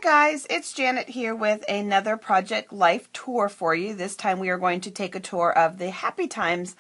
Guys, it's Janet here with another Project Life tour for you. This time we are going to take a tour of the Happy Times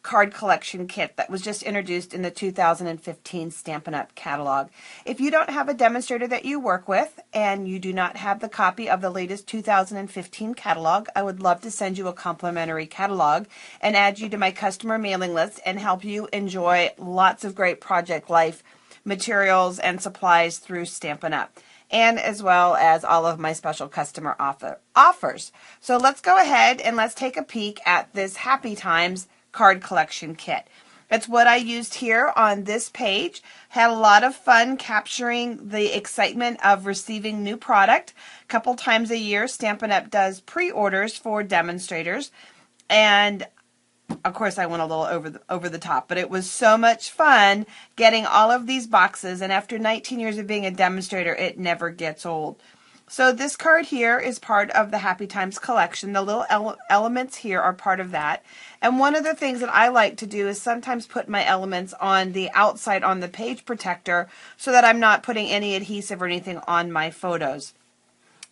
card collection kit that was just introduced in the 2015 Stampin' Up! Catalog. If you don't have a demonstrator that you work with and you do not have the copy of the latest 2015 catalog, I would love to send you a complimentary catalog and add you to my customer mailing list and help you enjoy lots of great Project Life materials and supplies through Stampin' Up! And as well as all of my special customer offers. So let's go ahead and let's take a peek at this Happy Times card collection kit. It's what I used here on this page. Had a lot of fun capturing the excitement of receiving new product. A couple times a year, Stampin' Up! Does pre-orders for demonstrators. And of course, I went a little over the top, but it was so much fun getting all of these boxes, and after 19 years of being a demonstrator, it never gets old. So this card here is part of the Happy Times collection. The little elements here are part of that. And one of the things that I like to do is sometimes put my elements on the outside on the page protector so that I'm not putting any adhesive or anything on my photos.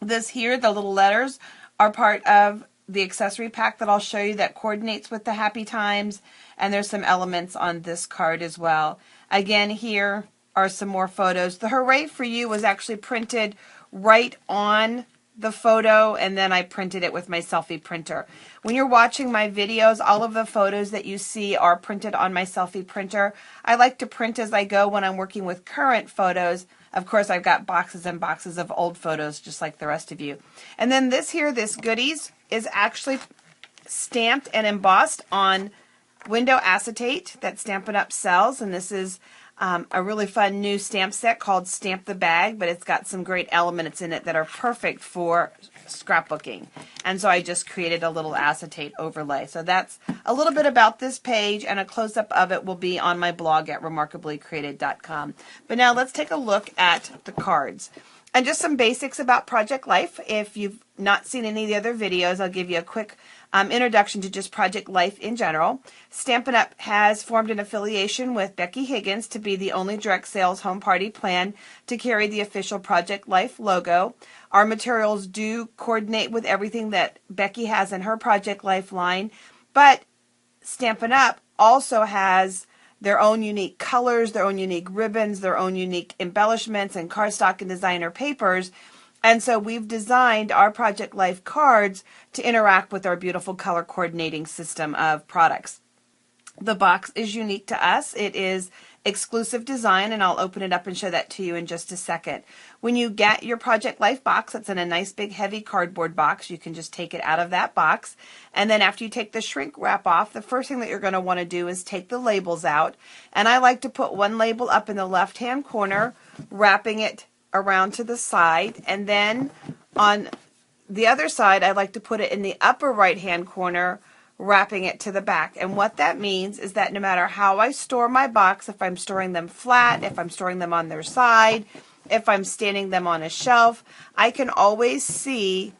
This here, the little letters, are part of the accessory pack that I'll show you that coordinates with the Happy Times, and there's some elements on this card as well. Again, here are some more photos. The Hooray for You was actually printed right on the photo, and then I printed it with my selfie printer. When you're watching my videos, all of the photos that you see are printed on my selfie printer. I like to print as I go when I'm working with current photos. Of course, I've got boxes and boxes of old photos just like the rest of you. And then this here, this goodies, is actually stamped and embossed on window acetate that Stampin' Up! Sells, and this is a really fun new stamp set called Stamp the Bag, but it's got some great elements in it that are perfect for scrapbooking. And so I just created a little acetate overlay. So that's a little bit about this page, and a close-up of it will be on my blog at remarkablycreated.com. But now let's take a look at the cards. And just some basics about Project Life. If you've not seen any of the other videos, I'll give you a quick introduction to just Project Life in general. Stampin' Up! Has formed an affiliation with Becky Higgins to be the only direct sales home party plan to carry the official Project Life logo. Our materials do coordinate with everything that Becky has in her Project Life line, but Stampin' Up! Also has their own unique colors, their own unique ribbons, their own unique embellishments and cardstock and designer papers. And so we've designed our Project Life cards to interact with our beautiful color coordinating system of products. The box is unique to us. It is exclusive design, and I'll open it up and show that to you in just a second. When you get your Project Life box, it's in a nice big heavy cardboard box. You can just take it out of that box. And then after you take the shrink wrap off, the first thing that you're going to want to do is take the labels out. And I like to put one label up in the left-hand corner, wrapping it around to the side, and then on the other side I like to put it in the upper right hand corner, wrapping it to the back. And what that means is that no matter how I store my box, if I'm storing them flat, if I'm storing them on their side, if I'm standing them on a shelf, I can always see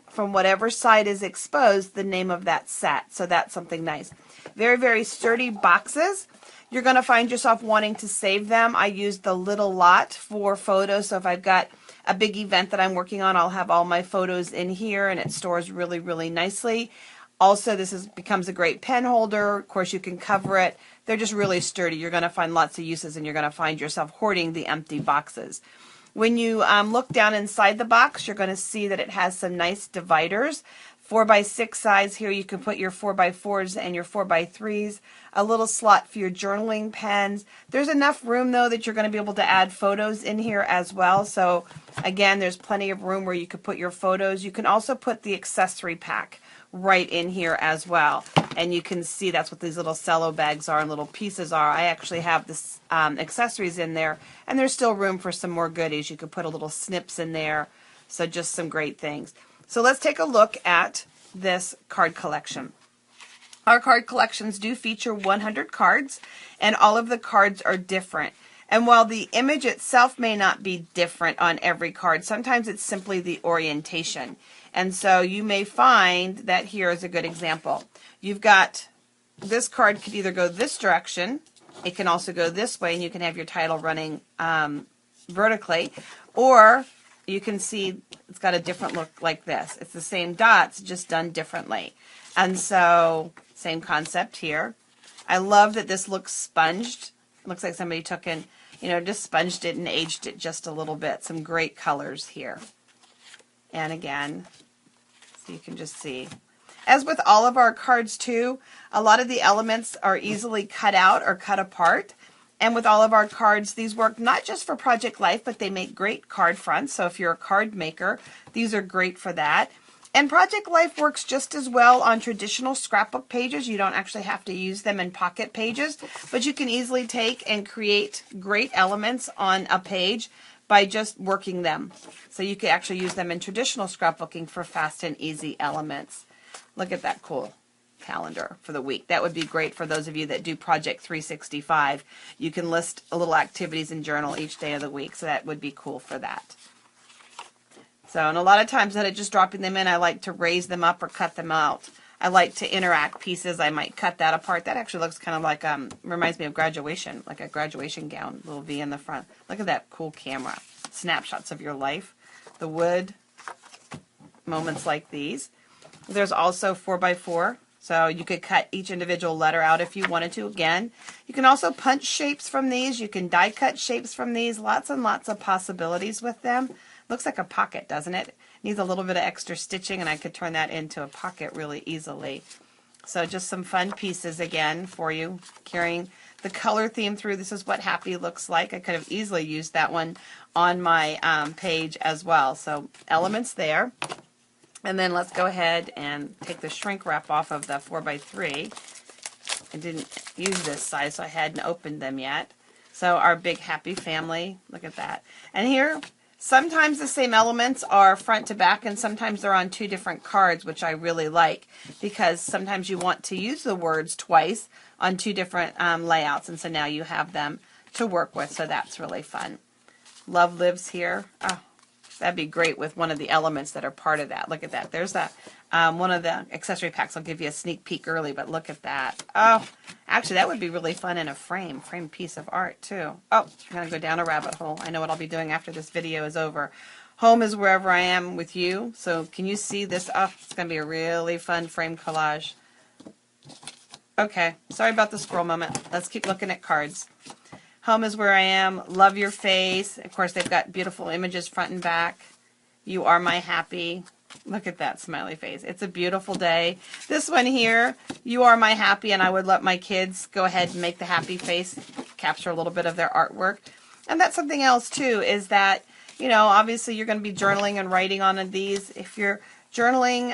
from whatever side is exposed the name of that set. So that's something nice. Very, very sturdy boxes. You're going to find yourself wanting to save them. I use the little lot for photos, so if I've got a big event that I'm working on, I'll have all my photos in here, and it stores really, really nicely. Also, this becomes a great pen holder. Of course, you can cover it. They're just really sturdy. You're going to find lots of uses, and you're going to find yourself hoarding the empty boxes. When you look down inside the box, you're going to see that it has some nice dividers. 4x6 size here. You can put your 4x4s and your 4x3s. A little slot for your journaling pens. There's enough room, though, that you're going to be able to add photos in here as well. So, again, there's plenty of room where you could put your photos. You can also put the accessory pack right in here as well. And you can see that's what these little cello bags are and little pieces are. I actually have this accessories in there, and there's still room for some more goodies. You could put a little snips in there. So just some great things. So let's take a look at this card collection. Our card collections do feature 100 cards, and all of the cards are different. And while the image itself may not be different on every card, sometimes it's simply the orientation. And so you may find that here is a good example. You've got this card could either go this direction, it can also go this way, and you can have your title running vertically, or you can see it's got a different look like this. It's the same dots, just done differently. And so, same concept here. I love that this looks sponged. It looks like somebody took and, just sponged it and aged it just a little bit. Some great colors here. And again, so you can just see. As with all of our cards too, a lot of the elements are easily cut out or cut apart. And with all of our cards, these work not just for Project Life, but they make great card fronts. So if you're a card maker, these are great for that. And Project Life works just as well on traditional scrapbook pages. You don't actually have to use them in pocket pages, but you can easily take and create great elements on a page by just working them. So you can actually use them in traditional scrapbooking for fast and easy elements. Look at that cool calendar for the week. That would be great for those of you that do Project 365. You can list a little activities and journal each day of the week, so that would be cool for that. So, and a lot of times instead of just dropping them in, I like to raise them up or cut them out. I like to interact pieces. I might cut that apart. That actually looks kind of like, reminds me of graduation, like a graduation gown, little V in the front. Look at that cool camera. Snapshots of your life. The wood, moments like these. There's also 4x4. So you could cut each individual letter out if you wanted to. Again, you can also punch shapes from these. You can die cut shapes from these. Lots and lots of possibilities with them. Looks like a pocket, doesn't it? Needs a little bit of extra stitching, and I could turn that into a pocket really easily. So just some fun pieces again for you. Carrying the color theme through. This is what happy looks like. I could have easily used that one on my page as well. So elements there. And then let's go ahead and take the shrink wrap off of the 4x3. I didn't use this size, so I hadn't opened them yet. So our big happy family, look at that. And here, sometimes the same elements are front to back, and sometimes they're on two different cards, which I really like, because sometimes you want to use the words twice on two different layouts, and so now you have them to work with, so that's really fun. Love lives here. Oh, that'd be great with one of the elements that are part of that. Look at that. There's that. One of the accessory packs. I'll give you a sneak peek early, but look at that. Oh, actually, that would be really fun in a framed piece of art, too. Oh, I'm going to go down a rabbit hole. I know what I'll be doing after this video is over. Home is wherever I am with you. So can you see this? Oh, it's going to be a really fun frame collage. Okay, sorry about the scroll moment. Let's keep looking at cards. Home is where I am. Love your face. Of course, they've got beautiful images front and back. You are my happy. Look at that smiley face. It's a beautiful day. This one here, you are my happy, and I would let my kids go ahead and make the happy face, capture a little bit of their artwork. And that's something else, too, is that, obviously you're going to be journaling and writing on these. If you're journaling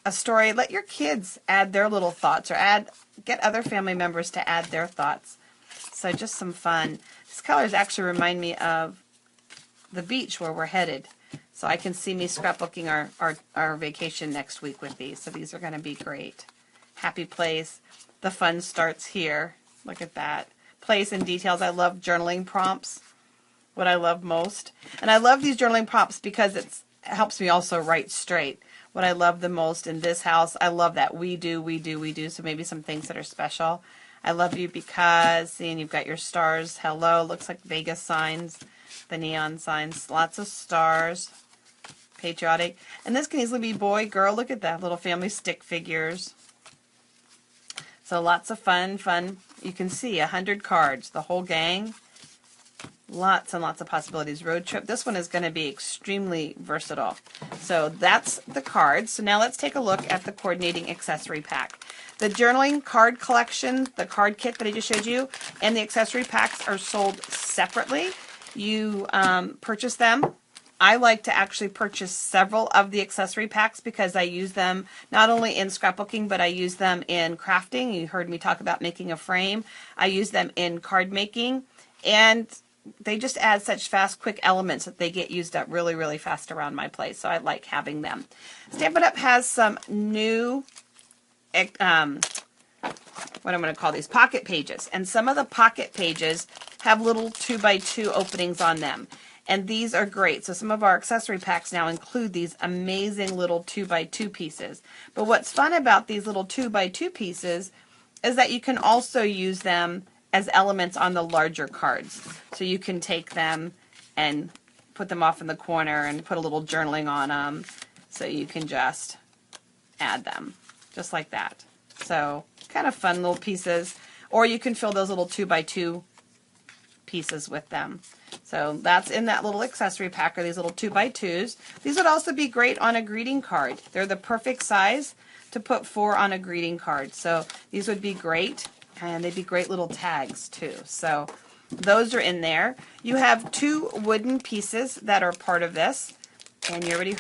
a story, let your kids add their little thoughts, or get other family members to add their thoughts. So just some fun. These colors actually remind me of the beach where we're headed. So I can see me scrapbooking our vacation next week with these. So these are going to be great. Happy place. The fun starts here. Look at that. Place and details. I love journaling prompts. What I love most. And I love these journaling prompts because it helps me also write straight. What I love the most in this house, I love that we do. So maybe some things that are special. I love you because, seeing you've got your stars. Hello, looks like Vegas signs, the neon signs, lots of stars, patriotic. And this can easily be boy, girl. Look at that, little family stick figures. So lots of fun. You can see 100 cards, the whole gang. Lots and lots of possibilities. Road trip. This one is going to be extremely versatile. So that's the cards. So now let's take a look at the coordinating accessory pack. The journaling card collection, the card kit that I just showed you, and the accessory packs are sold separately. You purchase them. I like to actually purchase several of the accessory packs because I use them not only in scrapbooking, but I use them in crafting. You heard me talk about making a frame. I use them in card making, and they just add such fast, quick elements that they get used up really, really fast around my place. So I like having them. Stampin' Up! Has some new, what I'm going to call these, pocket pages. And some of the pocket pages have little 2x2 openings on them. And these are great. So some of our accessory packs now include these amazing little 2x2 pieces. But what's fun about these little 2x2 pieces is that you can also use them as elements on the larger cards. So you can take them and put them off in the corner and put a little journaling on them, so you can just add them just like that. So kind of fun little pieces, or you can fill those little 2x2 pieces with them. So that's in that little accessory packer, these little 2x2s. These would also be great on a greeting card. They're the perfect size to put 4 on a greeting card. So these would be great, and they'd be great little tags too. So those are in there. You have 2 wooden pieces that are part of this, and you already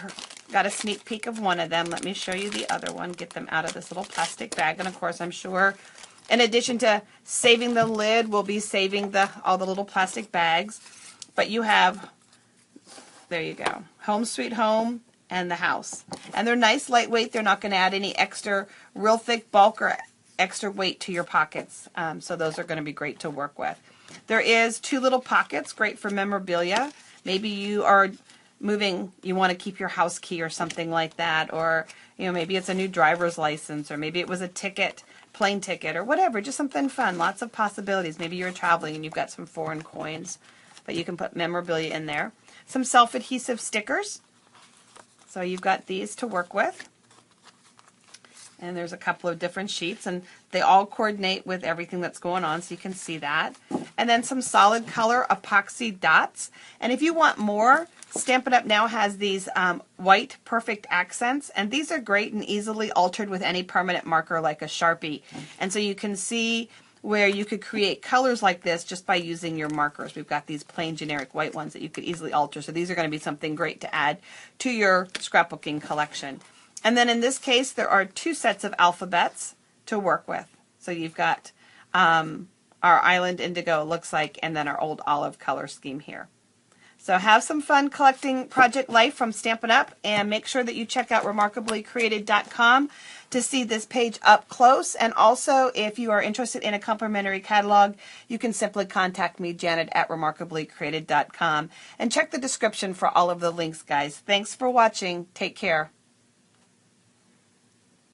got a sneak peek of one of them. Let me show you the other one. Get them out of this little plastic bag. And of course, I'm sure in addition to saving the lid, we'll be saving all the little plastic bags. But you have, there you go, Home Sweet Home and the house. And they're nice, lightweight. They're not going to add any extra real thick bulk or extra weight to your pockets. So those are going to be great to work with. There is 2 little pockets, great for memorabilia. Maybe you are moving, you want to keep your house key or something like that, or maybe it's a new driver's license, or maybe it was a ticket, plane ticket, or whatever, just something fun. Lots of possibilities. Maybe you're traveling and you've got some foreign coins, but you can put memorabilia in there. Some self-adhesive stickers. So you've got these to work with. And there's a couple of different sheets, and they all coordinate with everything that's going on, so you can see that. And then some solid color epoxy dots. And if you want more, Stampin' Up! Now has these white perfect accents, and these are great and easily altered with any permanent marker like a Sharpie. And so you can see where you could create colors like this just by using your markers. We've got these plain generic white ones that you could easily alter, so these are going to be something great to add to your scrapbooking collection. And then in this case, there are 2 sets of alphabets to work with. So you've got our Island Indigo, it looks like, and then our old olive color scheme here. So have some fun collecting Project Life from Stampin' Up! And make sure that you check out remarkablycreated.com to see this page up close. And also, if you are interested in a complimentary catalog, you can simply contact me, Janet, at remarkablycreated.com. And check the description for all of the links, guys. Thanks for watching. Take care.